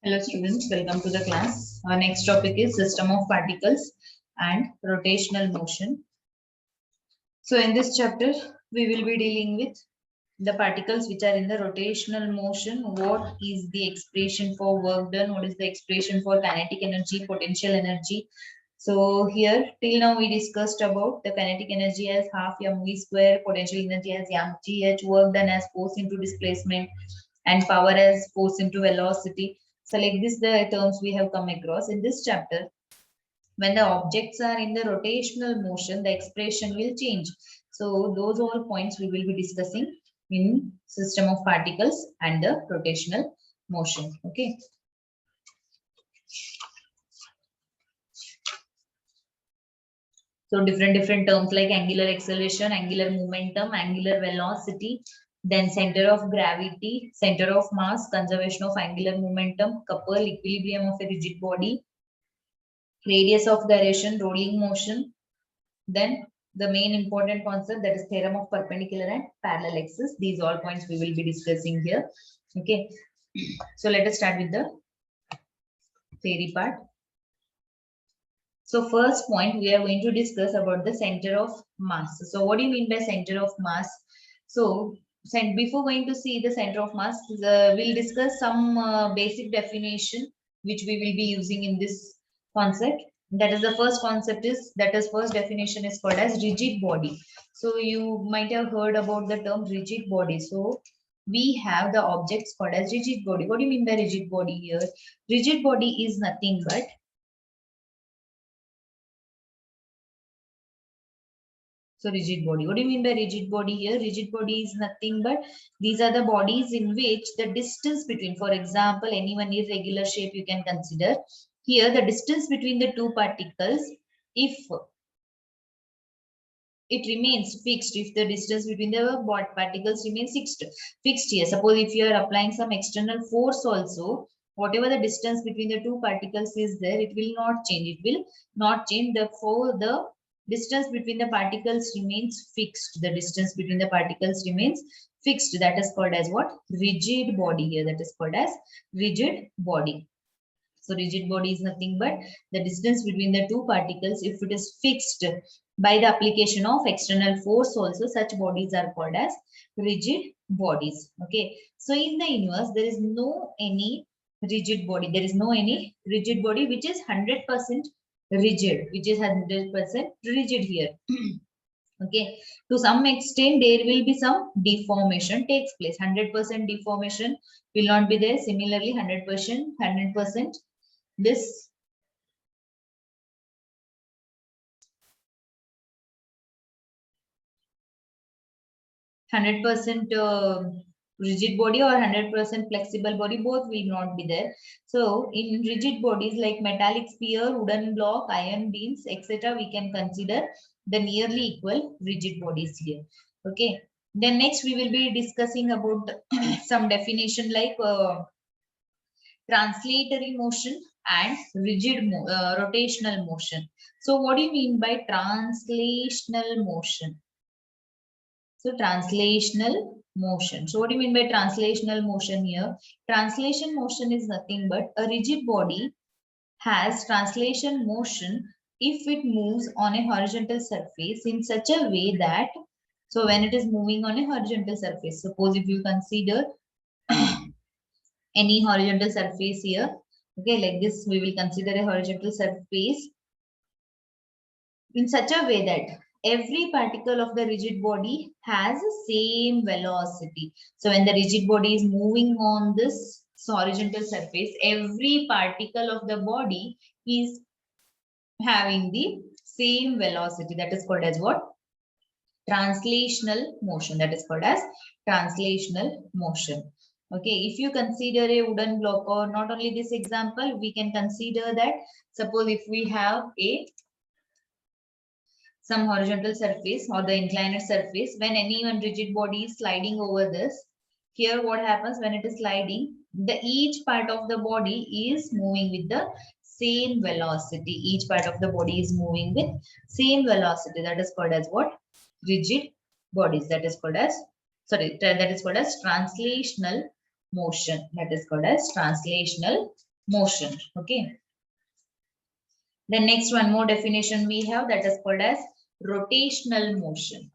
Hello students, welcome to the class. Our next topic is system of particles and rotational motion. So in this chapter, we will be dealing with the particles which are in the rotational motion. What is the expression for work done? What is the expression for kinetic energy, potential energy? So here till now we discussed about the kinetic energy as half mv square, potential energy as mgh, work done as force into displacement, and power as force into velocity. So like this the terms we have come across in this chapter. When the objects are in the rotational motion, the expression will change. So those all points we will be discussing in system of particles and the rotational motion. Okay. So different terms like angular acceleration, angular momentum, angular velocity, then center of gravity, center of mass, conservation of angular momentum, couple, equilibrium of a rigid body, radius of gyration, rolling motion, then the main important concept, that is theorem of perpendicular and parallel axis. These all points we will be discussing here. Okay. So let us start with the theory part. So first point we are going to discuss about the center of mass. So what do you mean by center of mass? So before going to see the center of mass, we'll discuss some basic definition which we will be using in this concept. That is the first concept is, that is first definition is called as rigid body. So you might have heard about the term rigid body. So we have the objects called as rigid body. What do you mean by rigid body here? Rigid body is nothing but so rigid body. What do you mean by rigid body here? Rigid body is nothing but these are the bodies in which the distance between, for example, any one irregular shape you can consider. Here, the distance between the two particles, if it remains fixed, if the distance between the particles remains fixed here. Suppose if you are applying some external force also, whatever the distance between the two particles is there, it will not change. It will not change. Therefore, the distance between the particles remains fixed. The distance between the particles remains fixed. That is called as what? Rigid body here. That is called as rigid body. So rigid body is nothing but the distance between the two particles. If it is fixed by the application of external force also, such bodies are called as rigid bodies. Okay. So in the universe, there is no any rigid body. There is no any rigid body which is 100% rigid, which is 100% rigid here. Okay, to some extent there will be some deformation takes place. 100% deformation will not be there. Similarly, 100% this 100% rigid body or 100% flexible body, both will not be there. So in rigid bodies like metallic sphere, wooden block, iron beams, etc., we can consider the nearly equal rigid bodies here. Okay. Then next we will be discussing about some definition like translatory motion and rigid rotational motion. So what do you mean by translational motion? So translational motion. So what do you mean by translational motion here? Translation motion is nothing but a rigid body has translation motion if it moves on a horizontal surface in such a way that, so when it is moving on a horizontal surface, suppose if you consider any horizontal surface here, okay, like this, we will consider a horizontal surface in such a way that every particle of the rigid body has the same velocity. So when the rigid body is moving on this horizontal surface, every particle of the body is having the same velocity. That is called as what? Translational motion. That is called as translational motion. Okay, if you consider a wooden block, or not only this example, we can consider that suppose if we have a some horizontal surface or the inclined surface, when any one rigid body is sliding over this, here what happens when it is sliding, the each part of the body is moving with the same velocity. Each part of the body is moving with same velocity. That is called as what? Rigid bodies. That is called as, sorry, that is called as translational motion. That is called as translational motion. Okay. The next one more definition we have, that is called as rotational motion.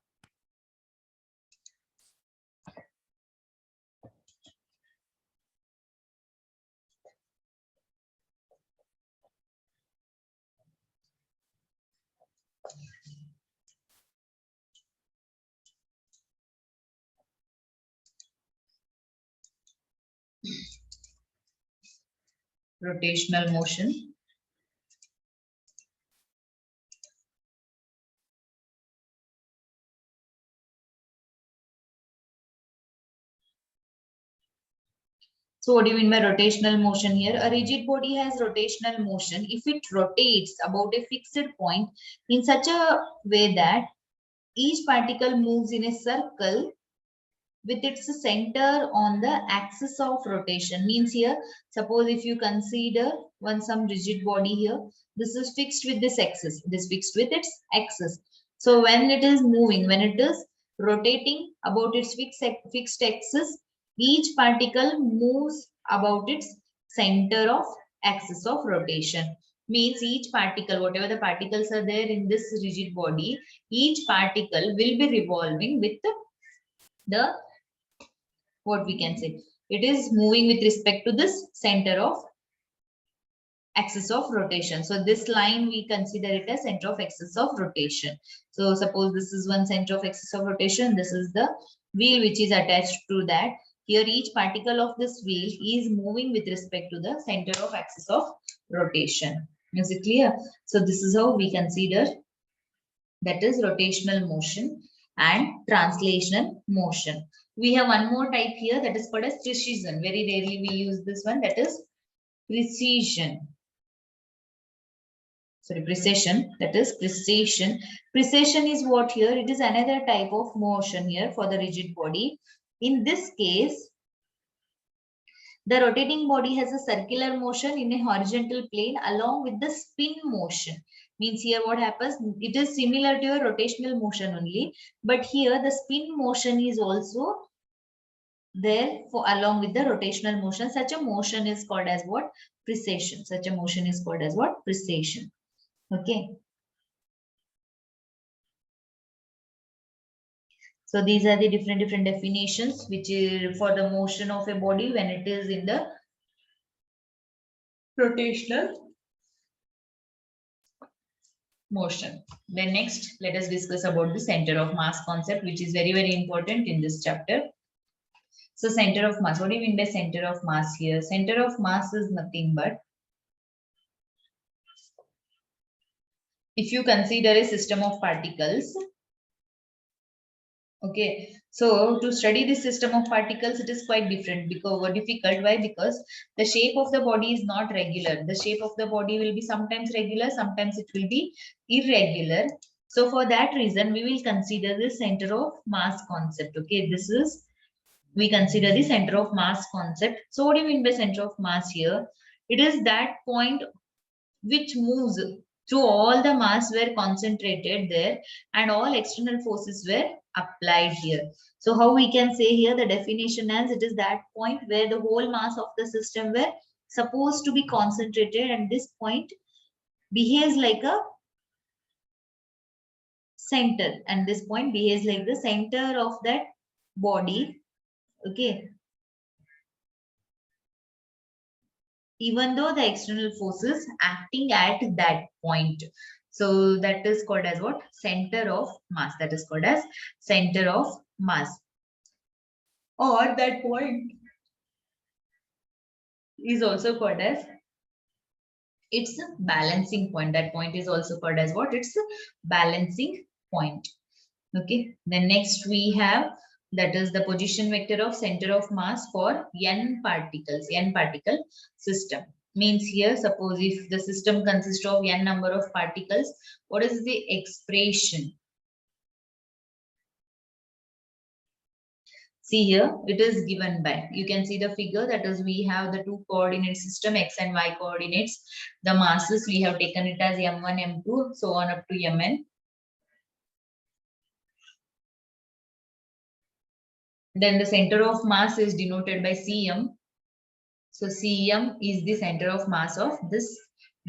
Rotational motion. So what do you mean by rotational motion here? A rigid body has rotational motion if it rotates about a fixed point in such a way that each particle moves in a circle with its center on the axis of rotation. Means here, suppose if you consider some rigid body here, this is fixed with this axis. It is fixed with its axis. So when it is moving, when it is rotating about its fixed axis, each particle moves about its center of axis of rotation. Means each particle, whatever the particles are there in this rigid body, each particle will be revolving with the, what we can say, it is moving with respect to this center of axis of rotation. So this line we consider it as center of axis of rotation. So suppose this is one center of axis of rotation, this is the wheel which is attached to that. Here each particle of this wheel is moving with respect to the center of axis of rotation. Is it clear? So this is how we consider, that is rotational motion and translational motion. We have one more type here, that is called as precision. Very rarely we use this one, that is precision. Sorry, precision, that is precision. Precision is what here? It is another type of motion here for the rigid body. In this case, the rotating body has a circular motion in a horizontal plane along with the spin motion. Means here what happens, it is similar to a rotational motion only, but here the spin motion is also there for along with the rotational motion. Such a motion is called as what? Precession. Such a motion is called as what? Precession. Okay. So these are the different definitions which is for the motion of a body when it is in the rotational motion. Then next, let us discuss about the center of mass concept, which is very important in this chapter. So center of mass, what do you mean by center of mass here? Center of mass is nothing but, if you consider a system of particles. Okay, so to study this system of particles, it is quite different because difficult. Why? Because the shape of the body is not regular. The shape of the body will be sometimes regular, sometimes it will be irregular. So for that reason, we will consider the center of mass concept. Okay, this is, we consider the center of mass concept. So what do you mean by center of mass here? It is that point which moves through all the mass were concentrated there and all external forces were applied here. So how we can say here the definition as, it is that point where the whole mass of the system were supposed to be concentrated, and this point behaves like a center, and this point behaves like the center of that body. Okay, even though the external forces acting at that point. So that is called as what? Center of mass. That is called as center of mass. Or that point is also called as, it's a balancing point. That point is also called as what? It's a balancing point. Okay. Then next we have, that is the position vector of center of mass for n particles, n particle system. Means here, suppose if the system consists of n number of particles, what is the expression? See here, it is given by, you can see the figure, that is we have the two coordinate system, x and y coordinates. The masses we have taken it as m1, m2, so on up to mn. Then the center of mass is denoted by Cm. So Cm is the center of mass of this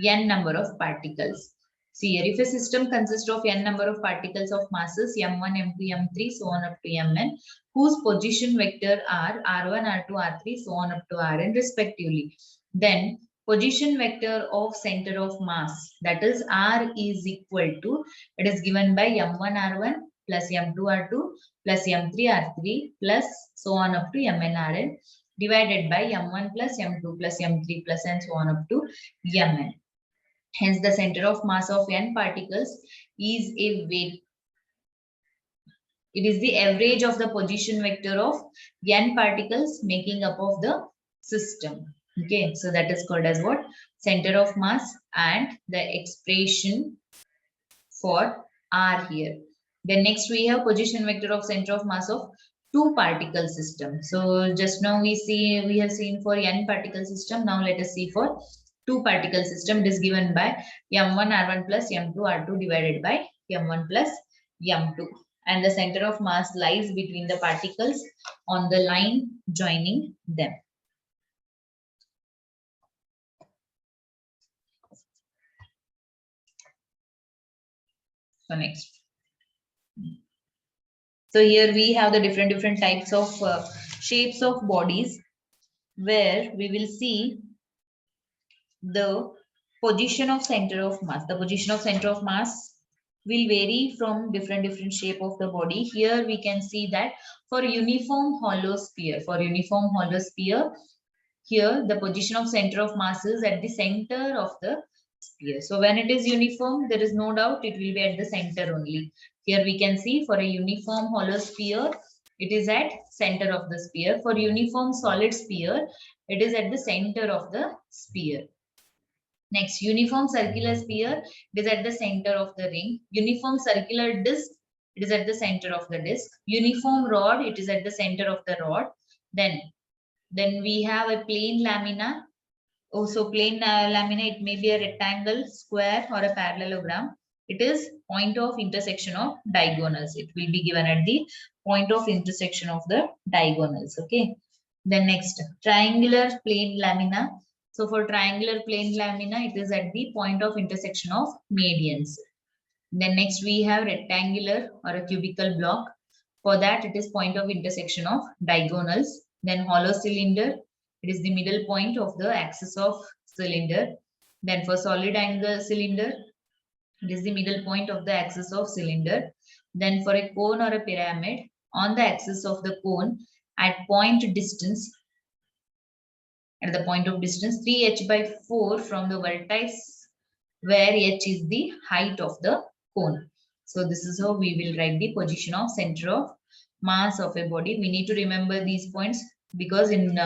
n number of particles. See here, if a system consists of n number of particles of masses m1, m2, m3, so on up to mn, whose position vector are r1, r2, r3, so on up to rn respectively, then position vector of center of mass, that is r, is equal to, it is given by m1 r1 plus m2 r2 plus m3 r3 plus so on up to mn rn, divided by m1 plus m2 plus m3 plus and so on up to mn. Hence, the center of mass of n particles is a weight. It is the average of the position vector of n particles making up of the system. Okay, so that is called as what? Center of mass, and the expression for R here. Then next we have position vector of center of mass of two particle system. So just now we have seen for n particle system. Now let us see for two particle system. It is given by m1 r1 plus m2 r2 divided by m1 plus m2. And the center of mass lies between the particles on the line joining them. So next. So here we have the different types of shapes of bodies, where we will see the position of center of mass. The position of center of mass will vary from different shape of the body. Here we can see that for uniform hollow sphere, here the position of center of mass is at the center of the sphere. So when it is uniform, there is no doubt it will be at the center only. Here we can see for a uniform hollow sphere, it is at center of the sphere. For uniform solid sphere, it is at the center of the sphere. Next, uniform circular sphere, it is at the center of the ring. Uniform circular disc, it is at the center of the disc. Uniform rod, it is at the center of the rod. Then we have a plane lamina. Also, plane lamina, it may be a rectangle, square, or a parallelogram. It is point of intersection of diagonals. It will be given at the point of intersection of the diagonals. Okay. Then next, triangular plane lamina. So for triangular plane lamina, it is at the point of intersection of medians. Then next we have rectangular or a cubical block. For that, it is point of intersection of diagonals. Then hollow cylinder, it is the middle point of the axis of cylinder. Then for solid angle cylinder, it is the middle point of the axis of cylinder. Then for a cone or a pyramid, on the axis of the cone, at the point of distance 3h by 4 from the vertex, where h is the height of the cone. So this is how we will write the position of center of mass of a body. We need to remember these points, because in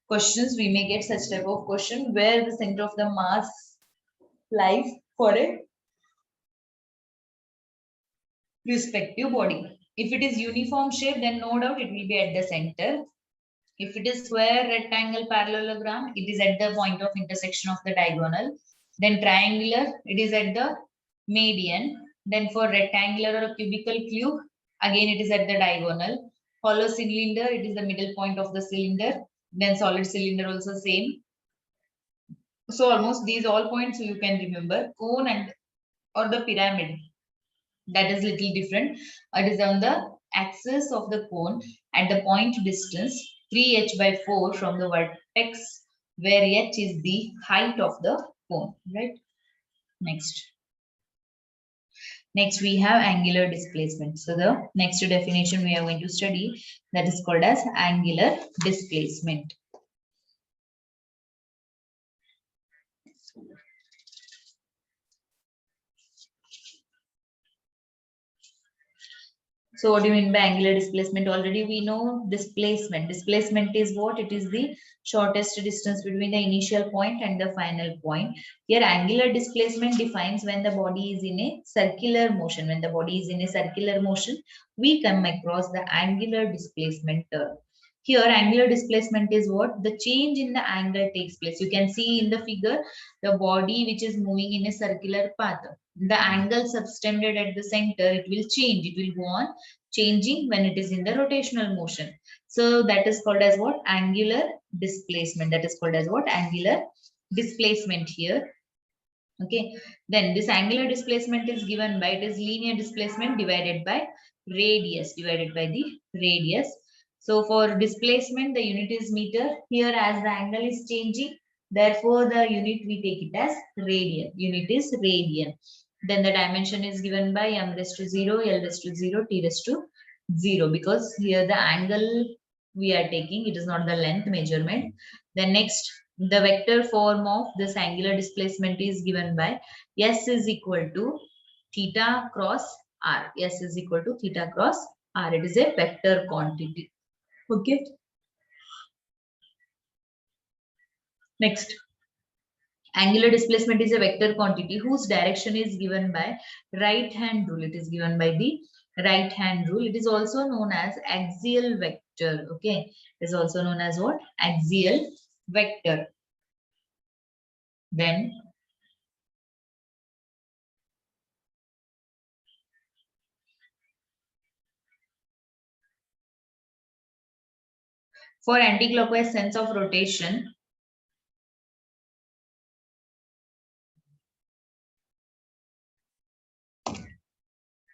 questions we may get such type of question where the center of the mass lies for a respective body. If it is uniform shape, then no doubt it will be at the center. If it is square, rectangle, parallelogram, it is at the point of intersection of the diagonal. Then triangular, it is at the median. Then for rectangular or a cubical cube, again it is at the diagonal. Hollow cylinder, it is the middle point of the cylinder. Then solid cylinder also same. So almost these all points you can remember. Cone and or the pyramid, that is little different. It is on the axis of the cone at the point distance 3h by 4 from the vertex, where h is the height of the cone, right? Next we have angular displacement. So the next definition we are going to study, that is called as angular displacement. So what do you mean by angular displacement? Already we know displacement. Displacement is what? It is the shortest distance between the initial point and the final point. Here angular displacement defines when the body is in a circular motion. When the body is in a circular motion, we come across the angular displacement term. Here angular displacement is what? The change in the angle takes place. You can see in the figure the body which is moving in a circular path. The angle subtended at the center, it will change. It will go on changing when it is in the rotational motion. So that is called as what? Angular displacement. That is called as what? Angular displacement here. Okay, then this angular displacement is given by, it is linear displacement divided by radius, divided by the radius. So for displacement, the unit is meter. Here as the angle is changing, therefore the unit we take it as radian. Unit is radian. Then the dimension is given by m raised to 0, l raised to 0, t raised to 0, because here the angle we are taking, it is not the length measurement. Then next, the vector form of this angular displacement is given by S is equal to theta cross r. S is equal to theta cross r. It is a vector quantity. Okay. Next, angular displacement is a vector quantity whose direction is given by right hand rule. It is given by the right hand rule. It is also known as axial vector. Okay. It is also known as what? Axial vector. Then for anticlockwise sense of rotation,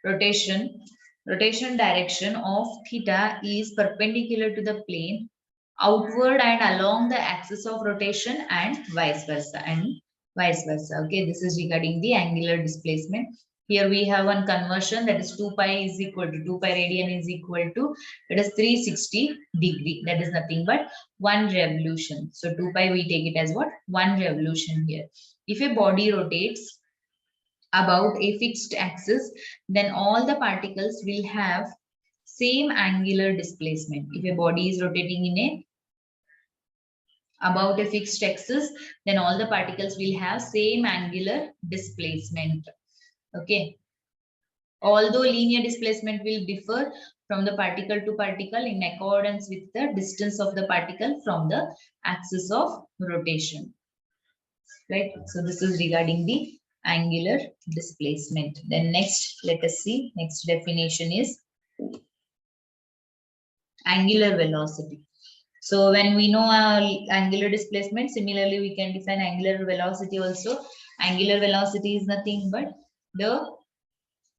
rotation direction of theta is perpendicular to the plane outward and along the axis of rotation, and vice versa, okay, this is regarding the angular displacement. Here we have one conversion, that is 2 pi is equal to 2 pi radian is equal to, it is 360 degree. That is nothing but 1 revolution. So 2 pi we take it as what? 1 revolution here. If a body rotates about a fixed axis, then all the particles will have same angular displacement. If a body is rotating in a about a fixed axis, then all the particles will have same angular displacement. Okay. Although linear displacement will differ from the particle to particle in accordance with the distance of the particle from the axis of rotation. Right. So this is regarding the angular displacement. Then next, let us see. Next definition is angular velocity. So when we know angular displacement, similarly we can define angular velocity also. Angular velocity is nothing but the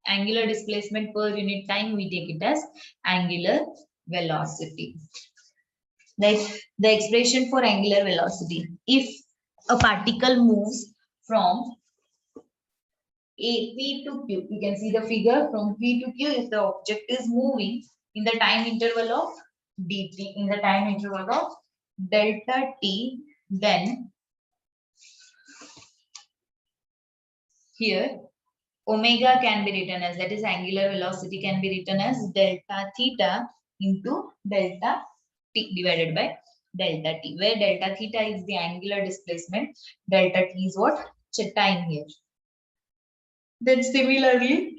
angular displacement per unit time. We take it as angular velocity. Like the expression for angular velocity: if a particle moves from P to Q, you can see the figure from P to Q. If the object is moving in the time interval of dt, in the time interval of delta t, then here omega can be written as, that is angular velocity can be written as delta theta into delta t divided by delta t, where delta theta is the angular displacement, delta t is what? Time here. Then similarly,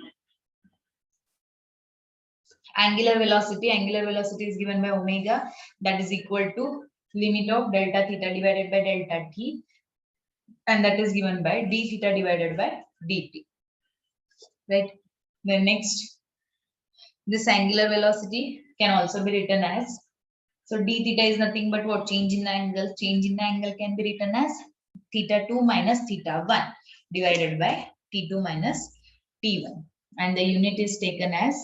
angular velocity is given by omega, that is equal to limit of delta theta divided by delta t, and that is given by d theta divided by dt. Right. Then next, this angular velocity can also be written as, so d theta is nothing but what? Change in the angle. Change in the angle can be written as theta 2 minus theta 1 divided by t2 minus t1, and the unit is taken as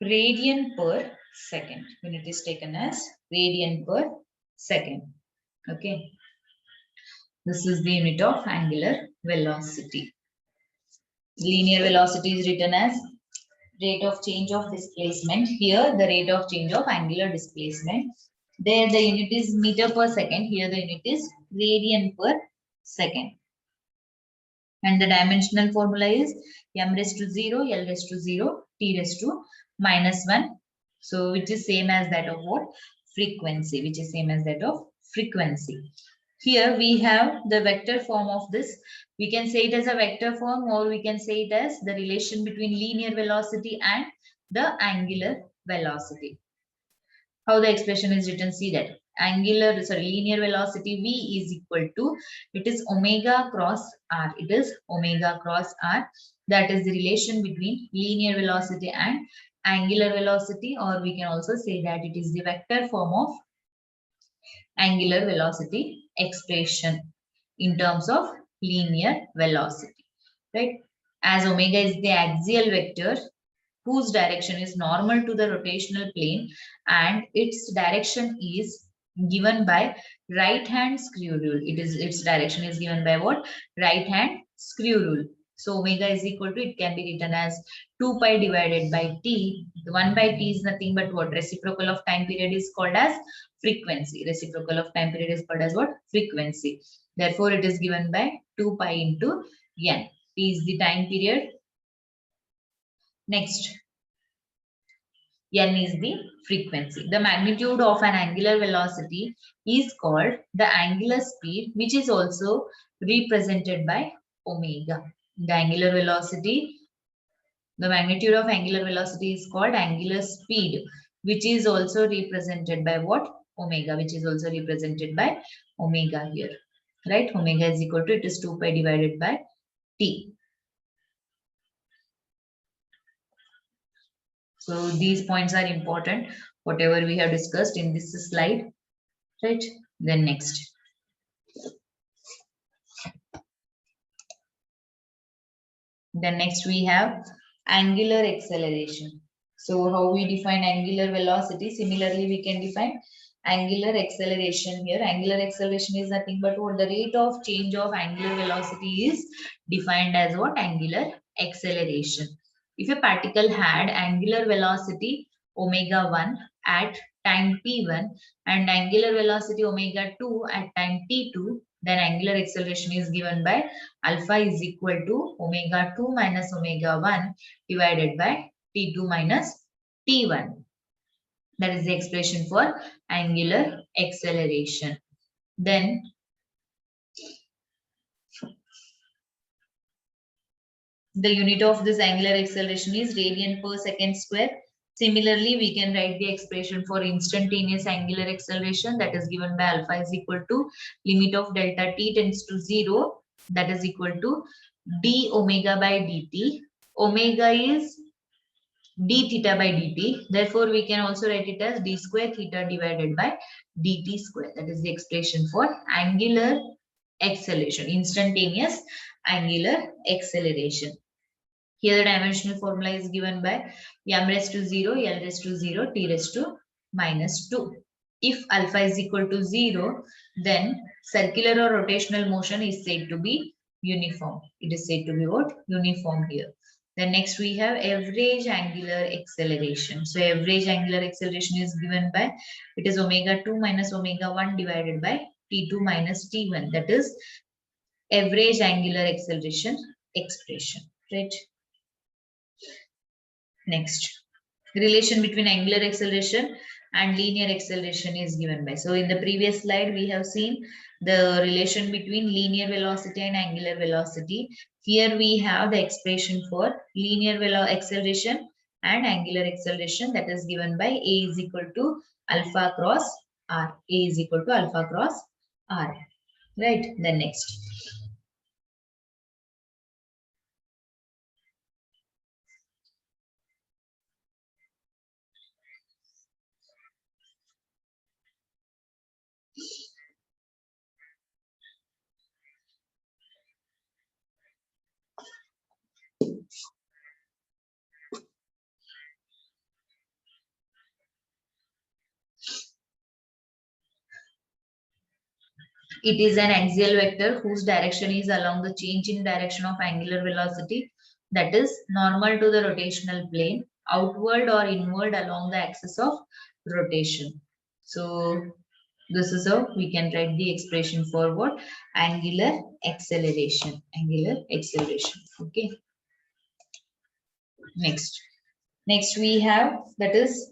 radian per second. Unit is taken as radian per second. Okay. This is the unit of angular velocity. Linear velocity is written as rate of change of displacement. Here the rate of change of angular displacement. There the unit is meter per second. Here the unit is radian per second. And the dimensional formula is m raised to 0, l raised to 0, t raised to minus 1. So which is same as that of what? Frequency. Which is same as that of frequency. Here we have the vector form of this. We can say it as a vector form, or we can say it as the relation between linear velocity and the angular velocity. How the expression is written, see that. Linear velocity v is equal to, it is omega cross r. It is omega cross r. That is the relation between linear velocity and angular velocity, or we can also say that it is the vector form of angular velocity expression in terms of linear velocity, right? As omega is the axial vector whose direction is normal to the rotational plane and its direction is given by right hand screw rule. Its direction is given by what? Right hand screw rule. So omega is equal to, it can be written as 2 pi divided by t. The 1 by t is nothing but what? Reciprocal of time period is called as frequency. Reciprocal of time period is called as what? Frequency. Therefore, it is given by 2 pi into n. T is the time period. Next, n is the frequency. The magnitude of an angular velocity is called the angular speed, which is also represented by omega. The angular velocity, the magnitude of angular velocity is called angular speed, which is also represented by what? Omega, which is also represented by omega here. Right? Omega is equal to, it is 2 pi divided by t. So these points are important, whatever we have discussed in this slide, right? Then next. Then next we have angular acceleration. So how we define angular velocity? Similarly, we can define angular acceleration here. Angular acceleration is nothing but what? The rate of change of angular velocity is defined as what? Angular acceleration. If a particle had angular velocity omega 1 at time t1 and angular velocity omega 2 at time t2, then angular acceleration is given by alpha is equal to omega 2 minus omega 1 divided by t2 minus t1. That is the expression for angular acceleration. Then the unit of this angular acceleration is radian per second square. Similarly, we can write the expression for instantaneous angular acceleration, that is given by alpha is equal to limit of delta t tends to 0, that is equal to d omega by dt. Omega is d theta by dt. Therefore, we can also write it as d square theta divided by dt square. That is the expression for angular acceleration, instantaneous angular acceleration. Here the dimensional formula is given by m raised to 0, l raised to 0, t raised to minus 2. If alpha is equal to 0, then circular or rotational motion is said to be uniform. It is said to be what? Uniform here. Then next we have average angular acceleration. So average angular acceleration is given by, it is omega 2 minus omega 1 divided by t2 minus t1. That is average angular acceleration expression, right? Next, relation between angular acceleration and linear acceleration is given by. So in the previous slide, we have seen the relation between linear velocity and angular velocity. Here we have the expression for linear acceleration and angular acceleration, that is given by A is equal to alpha cross R. A is equal to alpha cross R. Right. Then next. It is an axial vector whose direction is along the change in direction of angular velocity, that is normal to the rotational plane, outward or inward along the axis of rotation. So this is how we can write the expression for what? Angular acceleration. Angular acceleration. Okay. Next. Next we have, that is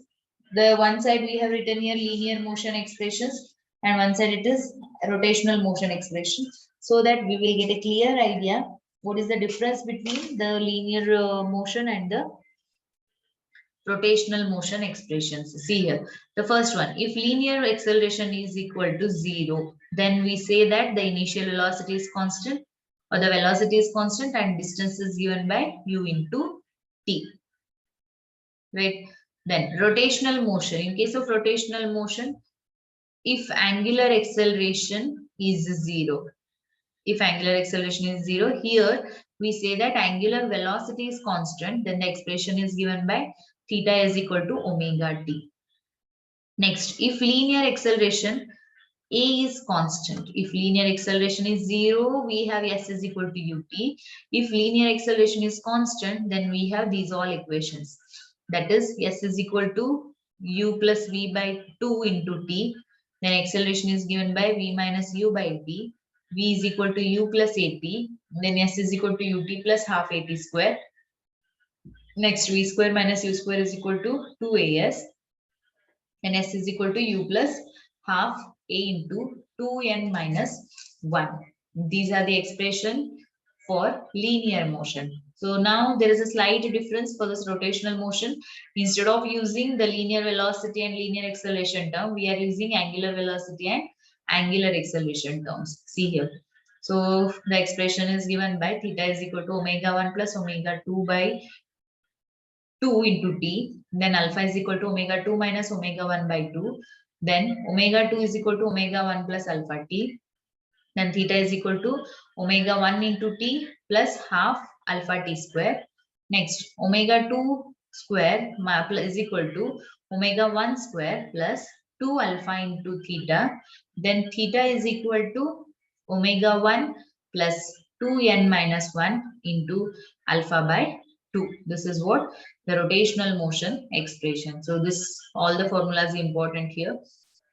the one side we have written here linear motion expressions and one side it is rotational motion expression, so that we will get a clear idea what is the difference between the linear motion and the rotational motion expressions. See here, the first one, if linear acceleration is equal to 0, then we say that the initial velocity is constant or the velocity is constant and distance is given by u into t. right? Then rotational motion. In case of rotational motion, if angular acceleration is 0, if angular acceleration is 0, here we say that angular velocity is constant, then the expression is given by theta is equal to omega t. Next, if linear acceleration a is constant. If linear acceleration is 0, we have s is equal to ut. If linear acceleration is constant, then we have these all equations. That is s is equal to u plus v by 2 into t. Then acceleration is given by v minus u by t. V is equal to u plus at. Then s is equal to ut plus half at square. Next, v square minus u square is equal to 2as. And s is equal to u plus half a into 2n minus 1. These are the expression for linear motion. So now there is a slight difference for this rotational motion. Instead of using the linear velocity and linear acceleration term, we are using angular velocity and angular acceleration terms. See here. So the expression is given by theta is equal to omega 1 plus omega 2 by 2 into t, then alpha is equal to omega 2 minus omega 1 by 2, then omega 2 is equal to omega 1 plus alpha t, then theta is equal to omega 1 into t plus half alpha t square. Next, omega 2 square is equal to omega 1 square plus 2 alpha into theta, then theta is equal to omega 1 plus 2n minus 1 into alpha by 2. This is what the rotational motion expression. So this all the formulas important here.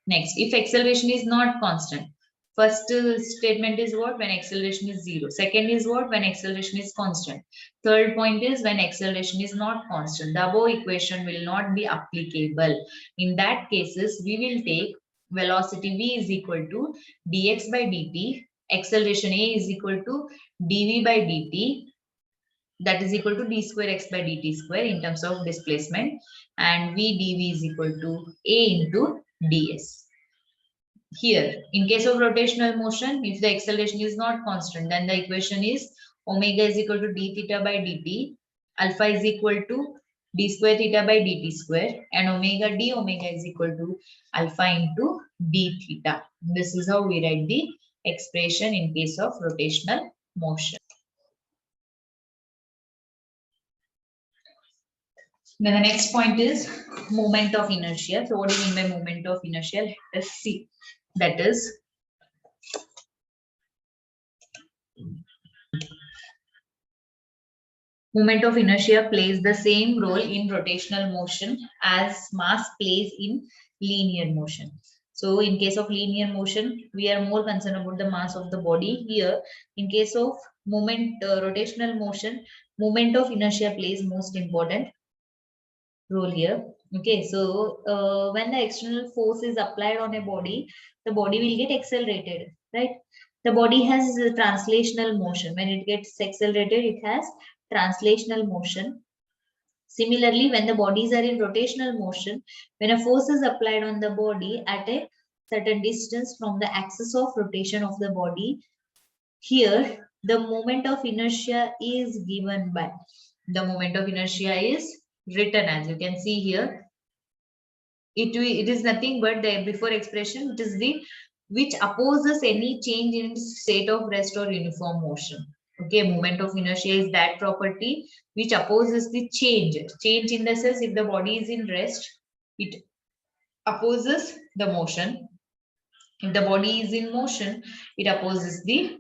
Next, if acceleration is not constant, first statement is what? When acceleration is 0. Second is what? When acceleration is constant. Third point is when acceleration is not constant. The above equation will not be applicable. In that cases, we will take velocity v is equal to dx by dt, acceleration a is equal to dv by dt, that is equal to d square x by dt square in terms of displacement, and v dv is equal to a into ds. Here, in case of rotational motion, if the acceleration is not constant, then the equation is omega is equal to d theta by dt, alpha is equal to d square theta by dt square, and omega is equal to alpha into d theta. This is how we write the expression in case of rotational motion. Then the next point is moment of inertia. So what do you mean by moment of inertia? Let us see. That is moment of inertia plays the same role in rotational motion as mass plays in linear motion. So in case of linear motion, we are more concerned about the mass of the body. Here, in case of rotational motion, moment of inertia plays most important role here. Okay, so when the external force is applied on a body, the body will get accelerated, right? The body has translational motion. When it gets accelerated, it has translational motion. Similarly, when the bodies are in rotational motion, when a force is applied on the body at a certain distance from the axis of rotation of the body, here the moment of inertia is given by, the moment of inertia is written as you can see here. It is nothing but the before expression, it is the which opposes any change in state of rest or uniform motion. Okay, moment of inertia is that property which opposes the change. Change in the sense, if the body is in rest, it opposes the motion. If the body is in motion, it opposes the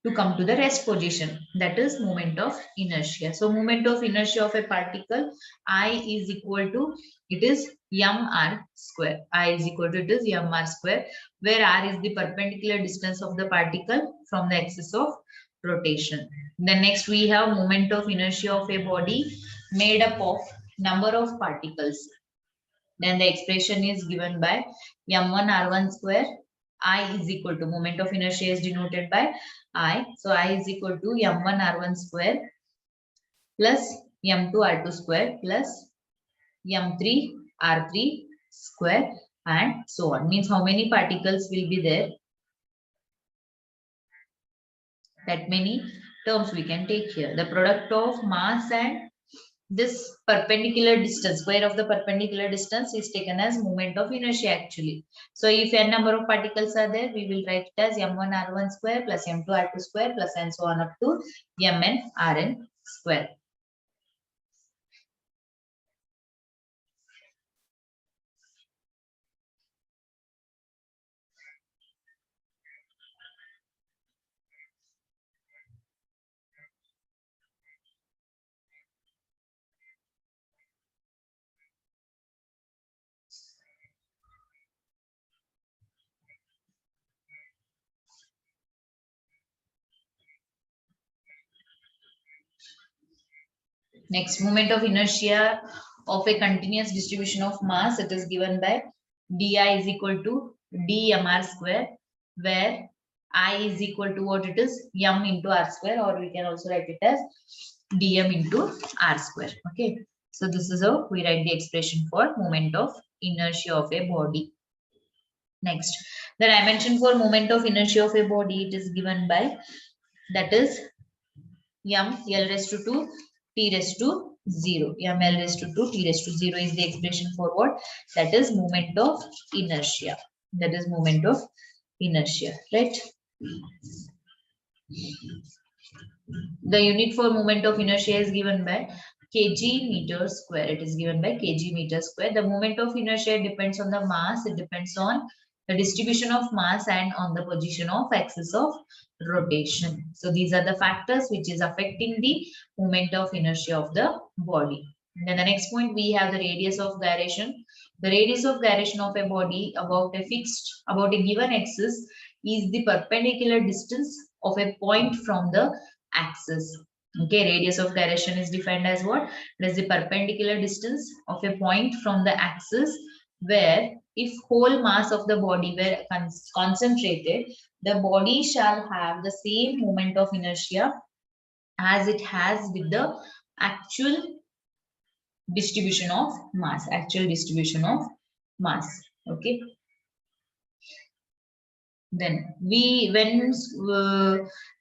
to come to the rest position. That is moment of inertia. So moment of inertia of a particle, I is equal to, it is mr square. I is equal to, it is mr square, where r is the perpendicular distance of the particle from the axis of rotation. Then next we have moment of inertia of a body made up of number of particles. Then the expression is given by m1 r1 square. I is equal to, moment of inertia is denoted by I. So I is equal to m1 r1 square plus m2 r2 square plus m3 r3 square and so on. Means how many particles will be there? That many terms we can take here. The product of mass and this perpendicular distance, square of the perpendicular distance is taken as moment of inertia actually. So if n number of particles are there, we will write it as m1 r1 square plus m2 r2 square plus and so on up to mn rn square. Next, moment of inertia of a continuous distribution of mass, it is given by di is equal to dmr square, where I is equal to what it is, m into r square, or we can also write it as dm into r square. Okay, so this is how we write the expression for moment of inertia of a body. Next, the dimension for moment of inertia of a body, it is given by, that is m l raised to 2 t raised to 0. M l raised to 2 t raised to 0 is the expression for what? That is moment of inertia. That is moment of inertia, right? The unit for moment of inertia is given by kg meter square. It is given by kg meter square. The moment of inertia depends on the mass. It depends on the distribution of mass and on the position of axis of rotation. So these are the factors which is affecting the moment of inertia of the body. Then the next point, we have the radius of gyration. The radius of gyration of a body about a given axis is the perpendicular distance of a point from the axis. Okay, radius of gyration is defined as what? It is the perpendicular distance of a point from the axis, where if whole mass of the body were concentrated, the body shall have the same moment of inertia as it has with the actual distribution of mass. Okay, then when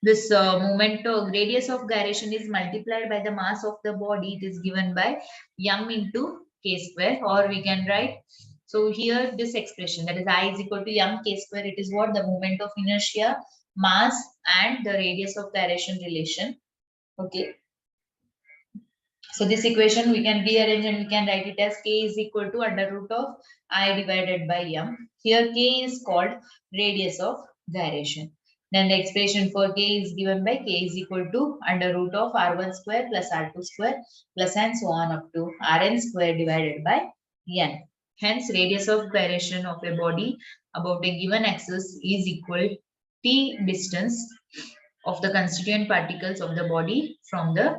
this moment of radius of gyration is multiplied by the mass of the body, it is given by m into k square, or we can write, so here this expression, that is I is equal to m k square, it is what? The moment of inertia, mass and the radius of gyration relation. Okay, so this equation we can rearrange and we can write it as k is equal to under root of I divided by m. Here k is called radius of gyration. Then the expression for k is given by k is equal to under root of r1 square plus r2 square plus and so on up to rn square divided by n. Hence, radius of gyration of a body about a given axis is equal t distance of the constituent particles of the body from the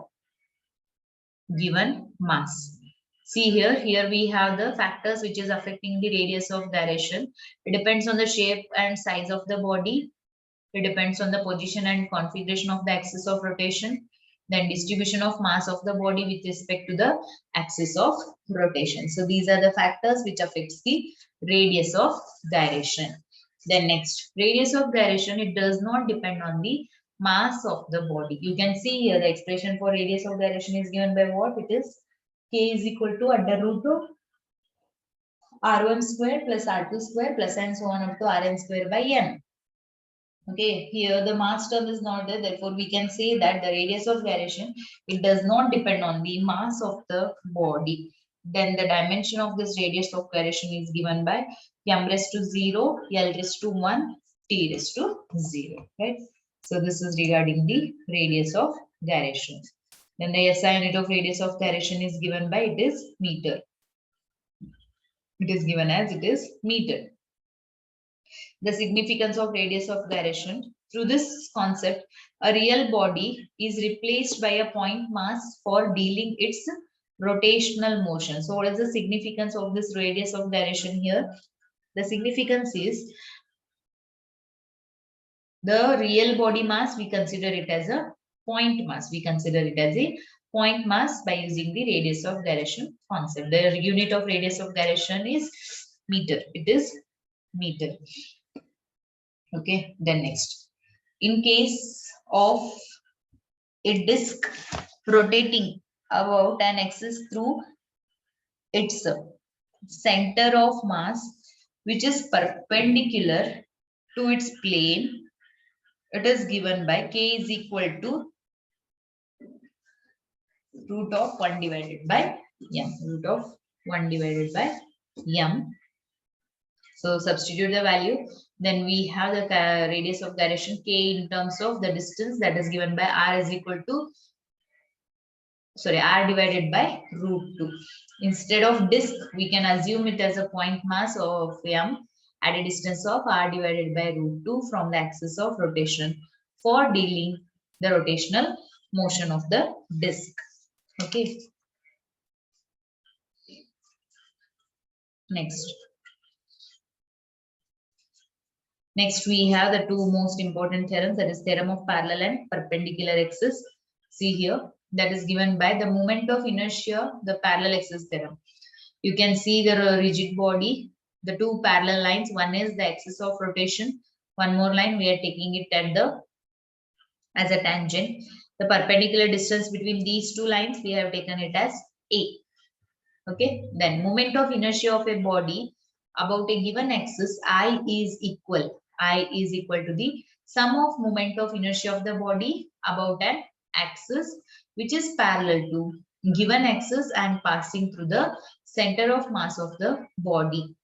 given mass. See here we have the factors which is affecting the radius of gyration. It depends on the shape and size of the body. It depends on the position and configuration of the axis of rotation. Then distribution of mass of the body with respect to the axis of rotation. So these are the factors which affects the radius of gyration. Then next, radius of gyration, it does not depend on the mass of the body. You can see here the expression for radius of gyration is given by what? It is k is equal to under root of r1 square plus r2 square plus and so on up to rn square by n. Okay, here the mass term is not there, therefore we can say that the radius of gyration, it does not depend on the mass of the body. Then the dimension of this radius of gyration is given by m raised to 0, l raised to 1, t raised to 0, right? So this is regarding the radius of gyration. Then the SI unit of radius of gyration is given by, it is meter. It is given as it is meter. The significance of radius of gyration. Through this concept, a real body is replaced by a point mass for dealing its rotational motion. So what is the significance of this radius of gyration here? The significance is the real body mass, we consider it as a point mass. We consider it as a point mass by using the radius of gyration concept. The unit of radius of gyration is meter. It is meter. Okay, then next. In case of a disk rotating about an axis through its center of mass, which is perpendicular to its plane. It is given by k is equal to root of 1 divided by m. Root of 1 divided by m. So substitute the value. Then we have the radius of gyration k in terms of the distance, that is given by r is equal to, sorry, r divided by root 2. Instead of disk, we can assume it as a point mass of m at a distance of r divided by root 2 from the axis of rotation for dealing the rotational motion of the disk. Okay. Next. Next, we have the two most important theorems, that is theorem of parallel and perpendicular axis. See here, that is given by the moment of inertia, the parallel axis theorem. You can see the rigid body, the two parallel lines. One is the axis of rotation. One more line, we are taking it at the as a tangent. The perpendicular distance between these two lines, we have taken it as A. Okay. Then moment of inertia of a body about a given axis, I is equal. I is equal to the sum of moment of inertia of the body about an axis which is parallel to given axis and passing through the center of mass of the body.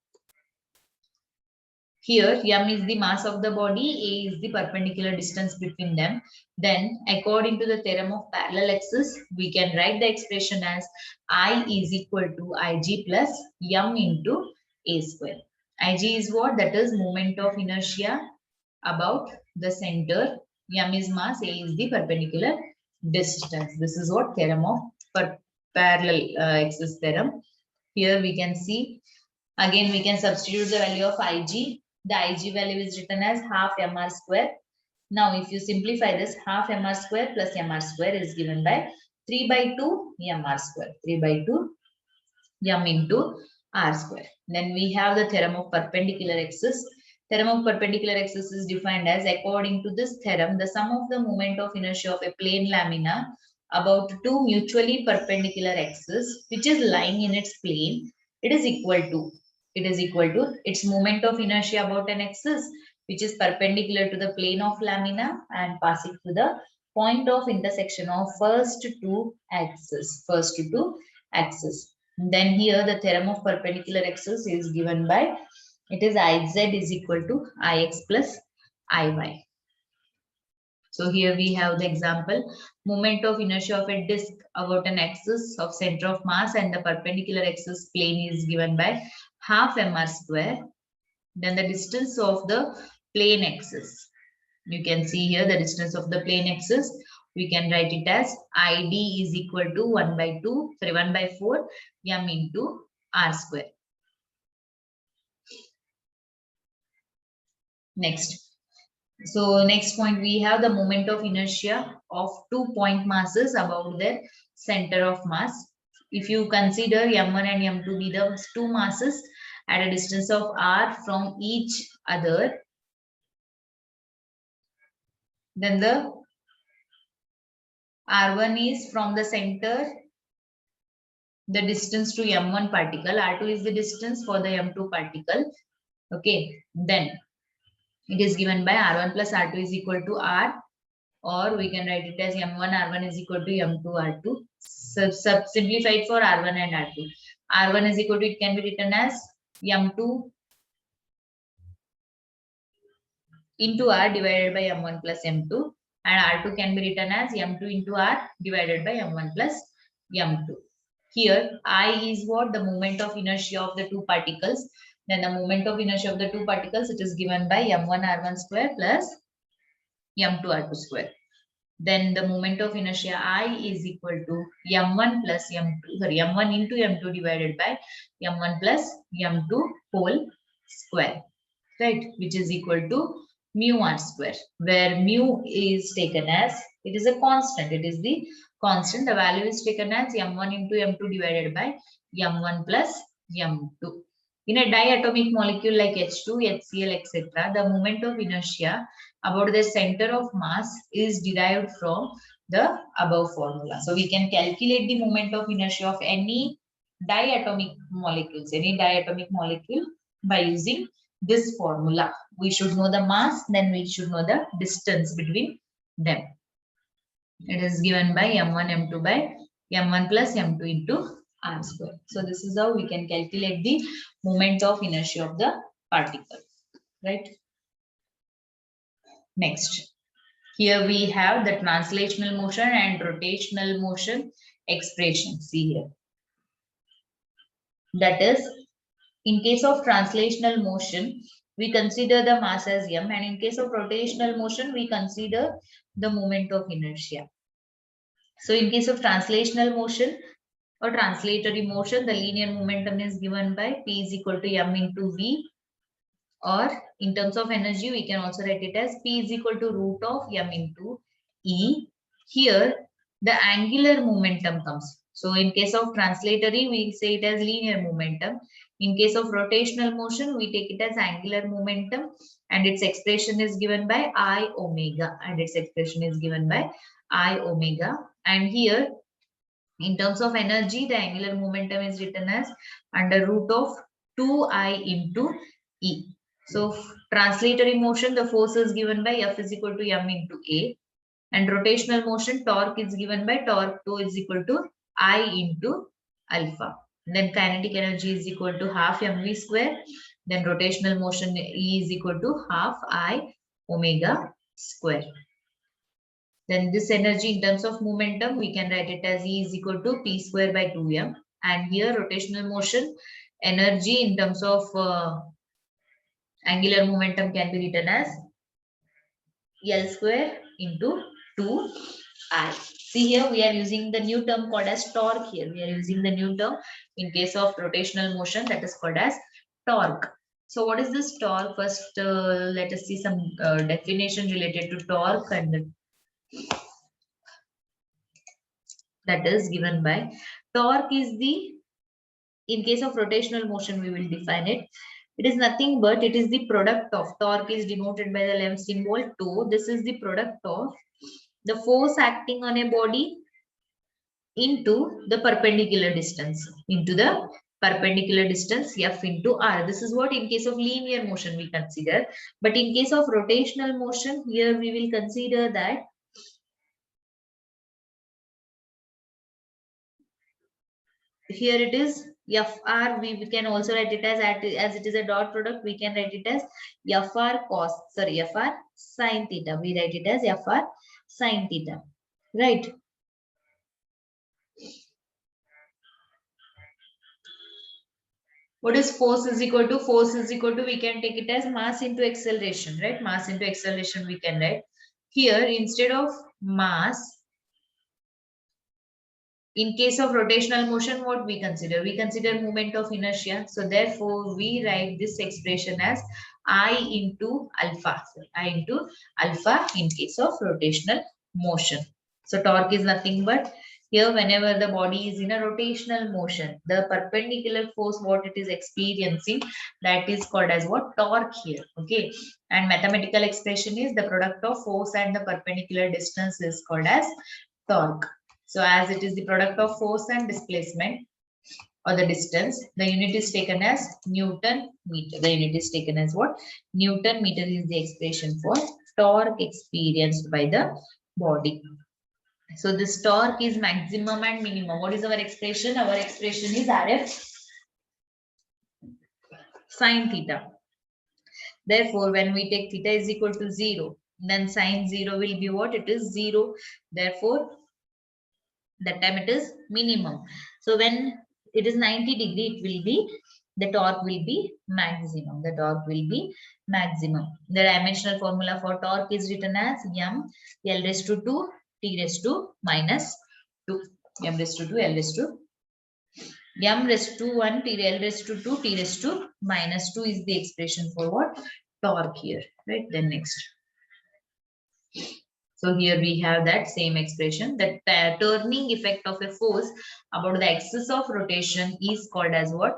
Here, m is the mass of the body, a is the perpendicular distance between them. Then, according to the theorem of parallel axis, we can write the expression as I is equal to Ig plus m into a square. Ig is what? That is moment of inertia about the center. M is mass, a is the perpendicular distance. This is what theorem of parallel axis theorem. Here we can see, again we can substitute the value of Ig. The Ig value is written as half mr square. Now, if you simplify this, half mr square plus mr square is given by 3 by 2 mr square. 3 by 2 m into r square. Then we have the theorem of perpendicular axis. Theorem of perpendicular axis is defined as, according to this theorem, the sum of the moment of inertia of a plane lamina about two mutually perpendicular axes which is lying in its plane, it is equal to its moment of inertia about an axis which is perpendicular to the plane of lamina and passing through the point of intersection of first two axes. Then here the theorem of perpendicular axis is given by, it is Iz is equal to Ix plus Iy. So here we have the example, moment of inertia of a disk about an axis of center of mass and the perpendicular axis plane is given by half mr square. Then the distance of the plane axis. You can see here the distance of the plane axis. We can write it as Id is equal to 1 by 4 m into r square. Next. So next point, we have the moment of inertia of two point masses about their center of mass. If you consider m1 and m2 be the two masses at a distance of r from each other, then the r1 is from the center, the distance to m1 particle, r2 is the distance for the m2 particle. Okay, then it is given by r1 plus r2 is equal to r, or we can write it as m1 r1 is equal to m2 r2. Simplified for r1 and r2. r1 is equal to, it can be written as m2 into r divided by m1 plus m2, and r2 can be written as m2 into r divided by m1 plus m2. Here I is what? The moment of inertia of the two particles. Then the moment of inertia of the two particles, it is given by m1 r1 square plus m2 r2 square. Then the moment of inertia I is equal to m1 plus m2, sorry, m1 into m2 divided by m1 plus m2 whole square, right? Which is equal to mu r square, where mu is taken as, it is a constant. It is the constant. The value is taken as m1 into m2 divided by m1 plus m2. In a diatomic molecule like H2, HCl, etc., the moment of inertia about the center of mass is derived from the above formula. So we can calculate the moment of inertia of any diatomic molecule by using this formula. We should know the mass, then we should know the distance between them. It is given by m1 m2 by m1 plus m2 into r square. So this is how we can calculate the moment of inertia of the particle, right? Next, here we have the translational motion and rotational motion expression. See here. That is, in case of translational motion, we consider the mass as m, and in case of rotational motion, we consider the moment of inertia. So in case of translational motion or translatory motion, the linear momentum is given by P is equal to m into V, or in terms of energy, we can also write it as P is equal to root of m into E. Here, the angular momentum comes. So in case of translatory, we say it as linear momentum. In case of rotational motion, we take it as angular momentum, and its expression is given by I omega, and its expression is given by I omega. And here, in terms of energy, the angular momentum is written as under root of 2I into E. So translatory motion, the force is given by F is equal to m into A. And rotational motion, torque is given by torque 2 is equal to I into alpha. Then kinetic energy is equal to half mv square. Then rotational motion E is equal to half I omega square. Then this energy in terms of momentum, we can write it as E is equal to P square by 2m. And here rotational motion, energy in terms of angular momentum can be written as L square into 2I. See here, we are using the new term called as torque here. We are using the new term in case of rotational motion, that is called as torque. So what is this torque? First, let us see some definition related to torque, and that is given by torque is the, in case of rotational motion, we will define it. It is nothing but it is the product of, torque is denoted by the length symbol τ. This is the product of the force acting on a body into the perpendicular distance, F into R. This is what in case of linear motion we consider. But in case of rotational motion, here we will consider that here it is Fr. We can also write it as it is a dot product. We can write it as Fr sin theta. We write it as Fr sin theta, right? What is force is equal to? Force is equal to, we can take it as mass into acceleration, right? Mass into acceleration we can write. Here, instead of mass, in case of rotational motion, what we consider? We consider moment of inertia. So therefore, we write this expression as I into alpha. I into alpha in case of rotational motion. So torque is nothing but, here whenever the body is in a rotational motion, the perpendicular force what it is experiencing, that is called as what? Torque here. Okay. And mathematical expression is the product of force and the perpendicular distance is called as torque. So as it is the product of force and displacement or the distance, the unit is taken as Newton meter. The unit is taken as what? Newton meter is the expression for torque experienced by the body. So this torque is maximum and minimum. What is our expression? Our expression is RF sin theta. Therefore, when we take theta is equal to 0, then sin 0 will be what? It is 0. Therefore, that time it is minimum. So when it is 90 degree, it will be, the torque will be maximum. The torque will be maximum. The dimensional formula for torque is written as m L raised to 2 T raised to minus 2. M raised to 2 L raised to m raised to 1 T L raised to 2 T raised to minus 2 is the expression for what? Torque here, right? Then next. So here we have that same expression, that turning effect of a force about the axis of rotation is called as what?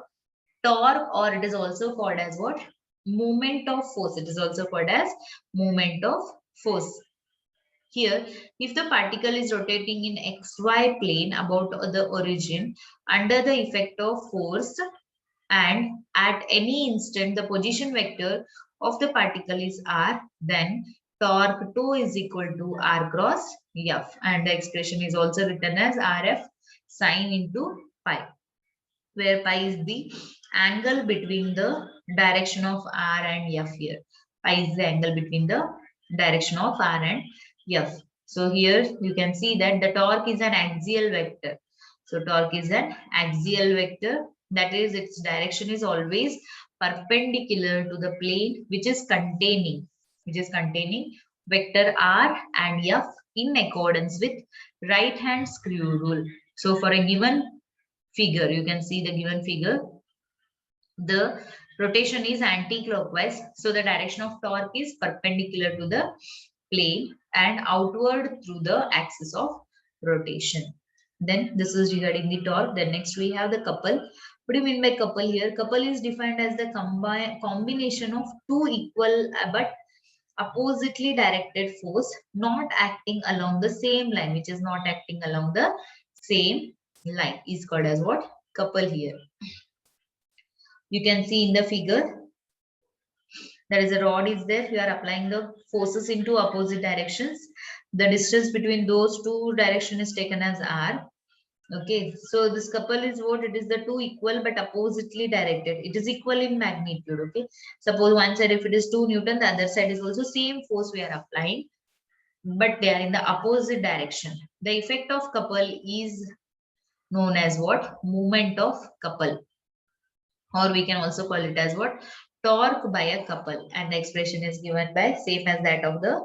Torque, or it is also called as what? Moment of force. It is also called as moment of force. Here, if the particle is rotating in xy plane about the origin under the effect of force, and at any instant the position vector of the particle is r, then torque 2 is equal to r cross f, and the expression is also written as rf sine into pi, where pi is the angle between the direction of r and f. Here pi is the angle between the direction of r and f. So here you can see that the torque is an axial vector. So torque is an axial vector, that is its direction is always perpendicular to the plane which is containing vector r and f in accordance with right hand screw rule. So for a given figure, you can see the given figure, the rotation is anti-clockwise, so the direction of torque is perpendicular to the plane and outward through the axis of rotation. Then this is regarding the torque. Then next we have the couple. What do you mean by couple here? Couple is defined as the combination of two equal but oppositely directed force not acting along the same line, which is not acting along the same line, is called as what? Couple here. You can see in the figure, there is a rod is there. You are applying the forces into opposite directions. The distance between those two directions is taken as r. Okay, so this couple is what? It is the two equal but oppositely directed. It is equal in magnitude. Okay, suppose one side if it is 2 Newton, the other side is also same force we are applying, but they are in the opposite direction. The effect of couple is known as what? Moment of couple, or we can also call it as what? Torque by a couple, and the expression is given by same as that of the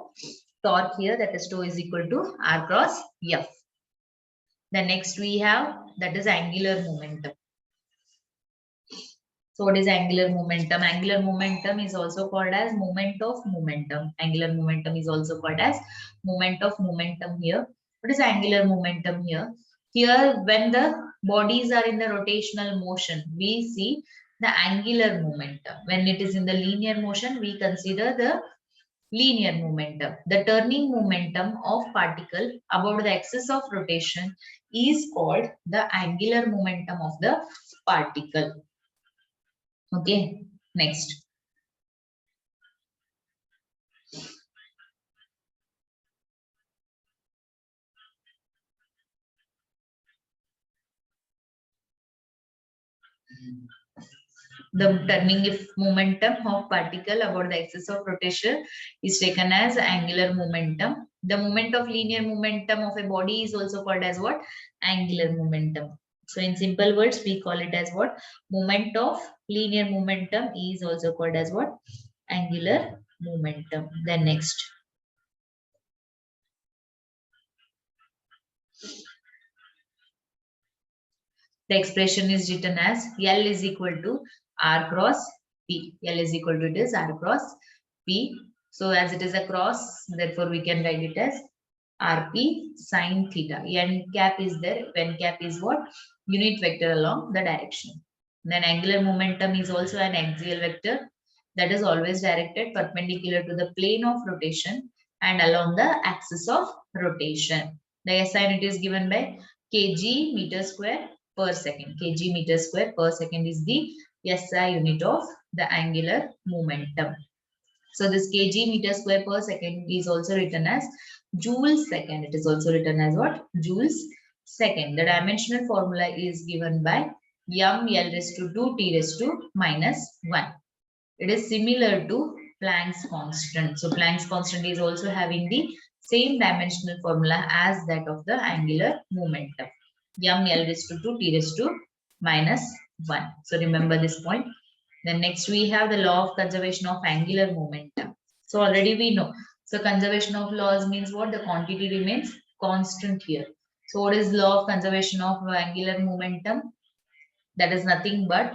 torque here, that is tau is equal to r cross f. The next we have, that is angular momentum. So what is angular momentum? Angular momentum is also called as moment of momentum. Angular momentum is also called as moment of momentum here. What is angular momentum here? Here, when the bodies are in the rotational motion, we see the angular momentum. When it is in the linear motion, we consider the linear momentum. The turning momentum of particle about the axis of rotation is called the angular momentum of the particle. Okay, next. The turning momentum of particle about the axis of rotation is taken as angular momentum. The moment of linear momentum of a body is also called as what? Angular momentum. So in simple words, we call it as what? Moment of linear momentum is also called as what? Angular momentum. Then next. The expression is written as L is equal to R cross P. L is equal to it is R cross P. So as it is a cross, therefore we can write it as RP sine theta. N cap is there. N cap is what? Unit vector along the direction. Then angular momentum is also an axial vector that is always directed perpendicular to the plane of rotation and along the axis of rotation. The SI unit is given by kg meter square per second. Kg meter square per second is the SI unit of the angular momentum. So this kg meter square per second is also written as joules second. It is also written as what? Joules second. The dimensional formula is given by m L raised to 2 t raised to minus 1. It is similar to Planck's constant. So Planck's constant is also having the same dimensional formula as that of the angular momentum. M L raised to 2 t raised to minus 1. So remember this point. Then next we have the law of conservation of angular momentum. So already we know. So conservation of laws means what? The quantity remains constant here. So what is law of conservation of angular momentum? That is nothing but,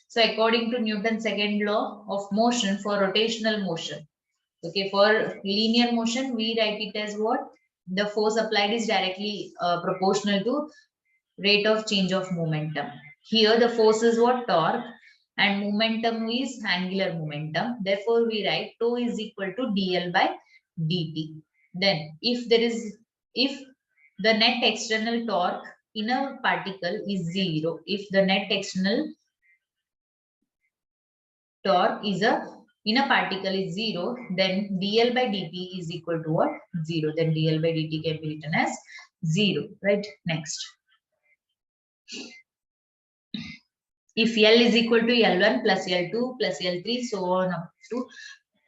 so according to Newton's second law of motion for rotational motion, okay, for linear motion, we write it as what? The force applied is directly proportional to rate of change of momentum. Here the force is what? Torque, and momentum is angular momentum. Therefore, we write tau is equal to dl by dt. Then if the net external torque in a particle is 0, if the net external torque is in a particle is 0, then dl by dt is equal to what? 0. Then dl by dt can be written as 0, right? Next. If L is equal to L1 plus L2 plus L3, so on up to,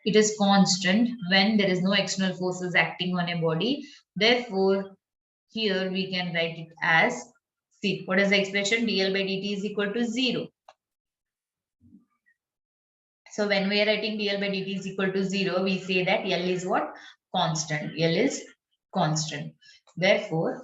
it is constant when there is no external forces acting on a body. Therefore, here we can write it as, see, what is the expression? dl by dt is equal to 0. So when we are writing dl by dt is equal to 0, we say that L is what? Constant. L is constant. Therefore,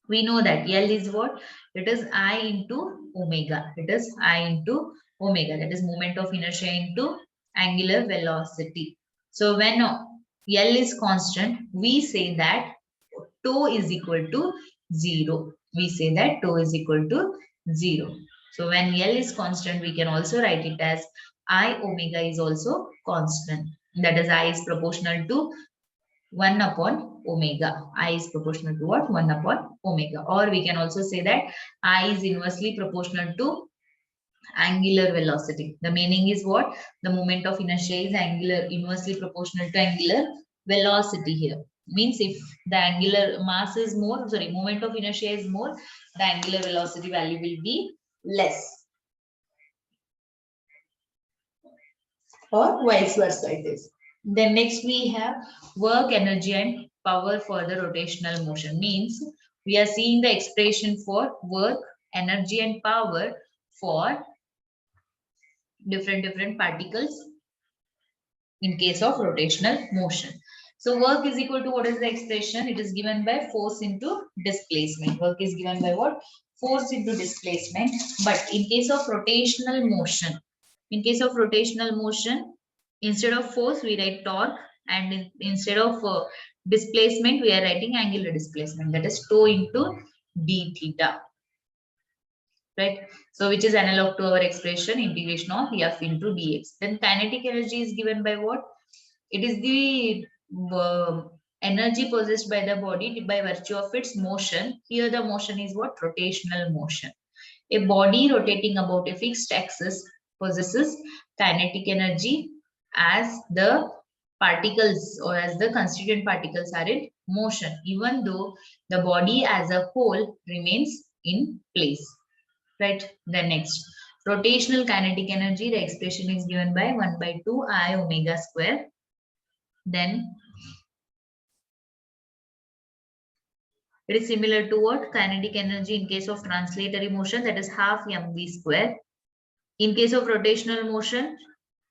we know that L is what? It is I into omega. It is I into omega. That is moment of inertia into angular velocity. So when L is constant, we say that tau is equal to 0. We say that tau is equal to 0. So when L is constant, we can also write it as I omega is also constant. That is I is proportional to 1 upon omega. I is proportional to what? 1 upon omega. Or we can also say that I is inversely proportional to angular velocity. The meaning is what? The moment of inertia is inversely proportional to angular velocity here. Means if the angular mass is more, sorry, moment of inertia is more, the angular velocity value will be less. Or vice versa it is. Then next we have work, energy and power for the rotational motion. Means we are seeing the expression for work, energy and power for different particles in case of rotational motion. So work is equal to, what is the expression? It is given by force into displacement. Work is given by what? Force into displacement. But in case of rotational motion, instead of force, we write torque, and instead of displacement, we are writing angular displacement. That is tau into d theta. Right? So which is analog to our expression integration of F into dx. Then kinetic energy is given by what? It is the energy possessed by the body by virtue of its motion. Here the motion is what? Rotational motion. A body rotating about a fixed axis possesses kinetic energy as the particles or as the constituent particles are in motion, even though the body as a whole remains in place. Right? Then next, rotational kinetic energy, the expression is given by 1 by 2 I omega square. Then it is similar to what? Kinetic energy in case of translatory motion, that is half mv square. In case of rotational motion,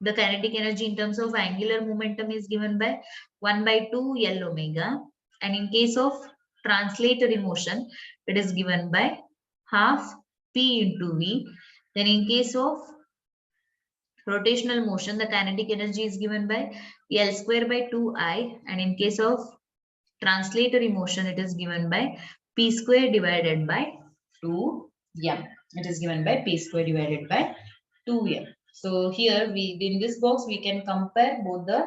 the kinetic energy in terms of angular momentum is given by 1 by 2 L omega. And in case of translatory motion, it is given by half P into V. Then in case of rotational motion, the kinetic energy is given by L square by 2I. And in case of translatory motion, it is given by P square divided by 2m. It is given by P square divided by 2m. So here in this box, we can compare both the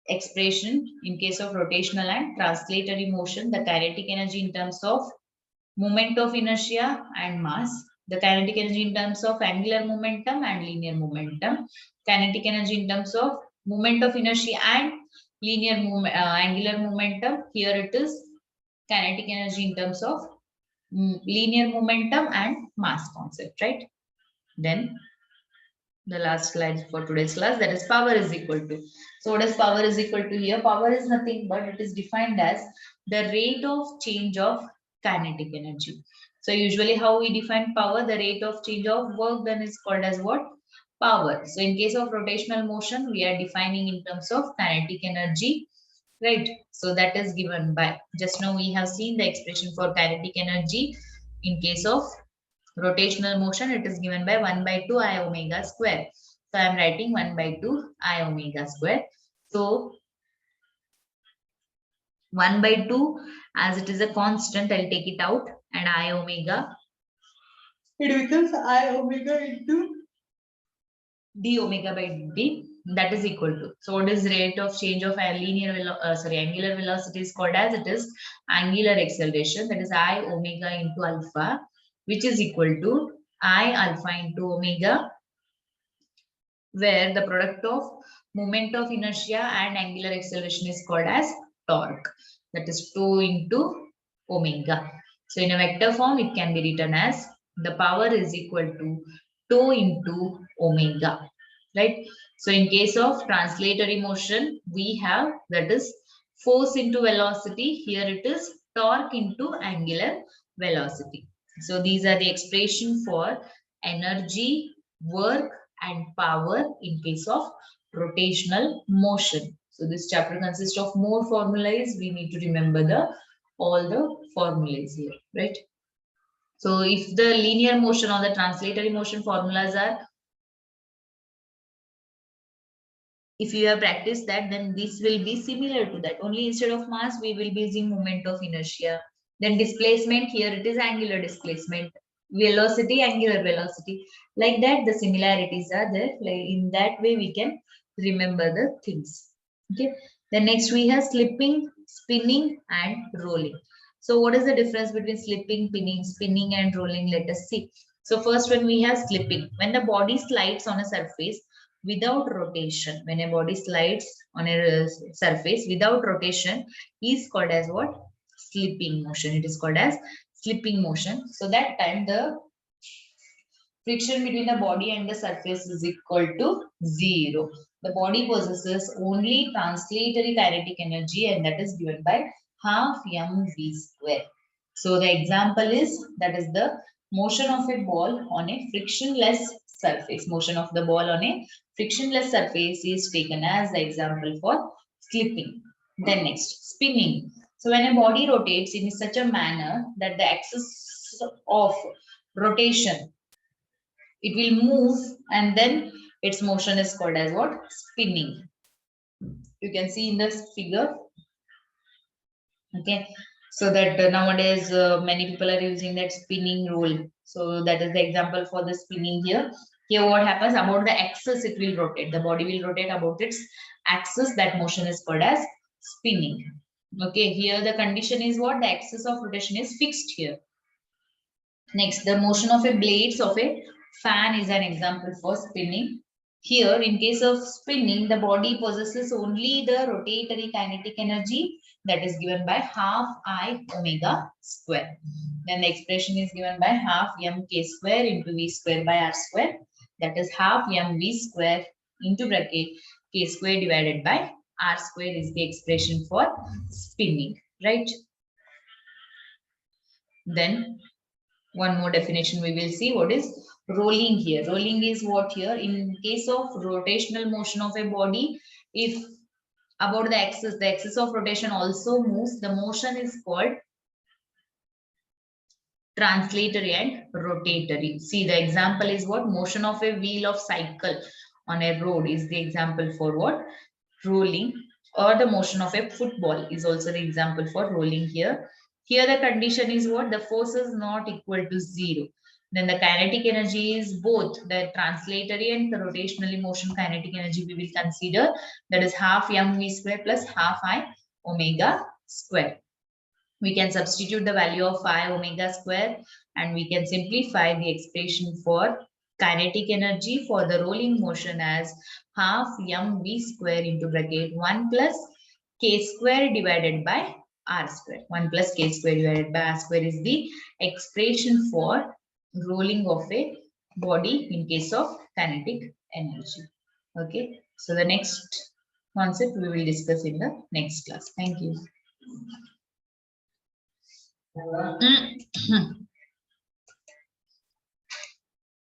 expression in case of rotational and translatory motion, the kinetic energy in terms of moment of inertia and mass, the kinetic energy in terms of angular momentum and linear momentum, kinetic energy in terms of moment of inertia and angular momentum. Here it is kinetic energy in terms of linear momentum and mass concept, right? Then the last slide for today's class, that is power is equal to. So what is power is equal to here? Power is nothing but it is defined as the rate of change of kinetic energy. So usually how we define power, the rate of change of work done is called as what? Power. So in case of rotational motion, we are defining in terms of kinetic energy, right? So that is given by, just now we have seen the expression for kinetic energy in case of rotational motion, it is given by 1 by 2 I omega square. So I am writing 1 by 2 I omega square. So 1 by 2, as it is a constant, I'll take it out, and I omega, it becomes I omega into d omega by dt. that is equal to. So what is rate of change of a angular velocity is called as, it is angular acceleration, that is I omega into alpha, which is equal to I alpha into omega, where the product of moment of inertia and angular acceleration is called as torque, that is 2 into omega. So in a vector form, it can be written as the power is equal to 2 into omega, right? So in case of translatory motion, we have, that is force into velocity. Here it is torque into angular velocity. So these are the expression for energy, work and power in case of rotational motion. So this chapter consists of more formulas. We need to remember all the formulas here, right? So if the linear motion or the translatory motion formulas are, if you have practiced that, then this will be similar to that. Only instead of mass, we will be using moment of inertia. Then displacement, here it is angular displacement. Velocity, angular velocity. Like that, the similarities are there. Like in that way, we can remember the things. Okay. Then next we have slipping, spinning, and rolling. So what is the difference between slipping, spinning, and rolling? Let us see. So first, when we have slipping, when the body slides on a surface without rotation, when a body slides on a surface without rotation, is called as what? Slipping motion. It is called as slipping motion. So that time the friction between the body and the surface is equal to 0. The body possesses only translatory kinetic energy, and that is given by half mv square. So the example is, that is the motion of a ball on a frictionless surface. Motion of the ball on a frictionless surface is taken as the example for slipping. Then next, spinning. So when a body rotates in such a manner that the axis of rotation, it will move, and then its motion is called as what? Spinning. You can see in this figure. Okay. So that nowadays many people are using that spinning rule. So that is the example for the spinning here. Here what happens, about the axis it will rotate. The body will rotate about its axis. That motion is called as spinning. Okay. Here the condition is what? The axis of rotation is fixed here. Next, the motion of a blades of a fan is an example for spinning. Here, in case of spinning, the body possesses only the rotatory kinetic energy, that is given by half I omega square. Then the expression is given by half mk square into v square by r square. That is half mv square into bracket k square divided by r square is the expression for spinning, right? Then one more definition we will see. What is rolling here? Rolling is what here? In case of rotational motion of a body, if about the axis of rotation also moves, the motion is called translatory and rotatory. See, the example is what? Motion of a wheel of cycle on a road is the example for what? Rolling. Or the motion of a football is also the example for rolling here. Here the condition is what? The force is not equal to 0. Then the kinetic energy is both the translatory and the rotationally motion kinetic energy we will consider. That is half mv square plus half I omega square. We can substitute the value of I omega square, and we can simplify the expression for kinetic energy for the rolling motion as half mv square into bracket 1 plus k square divided by r square. 1 plus k square divided by r square is the expression for rolling of a body in case of kinetic energy. Okay. So the next concept we will discuss in the next class. Thank you.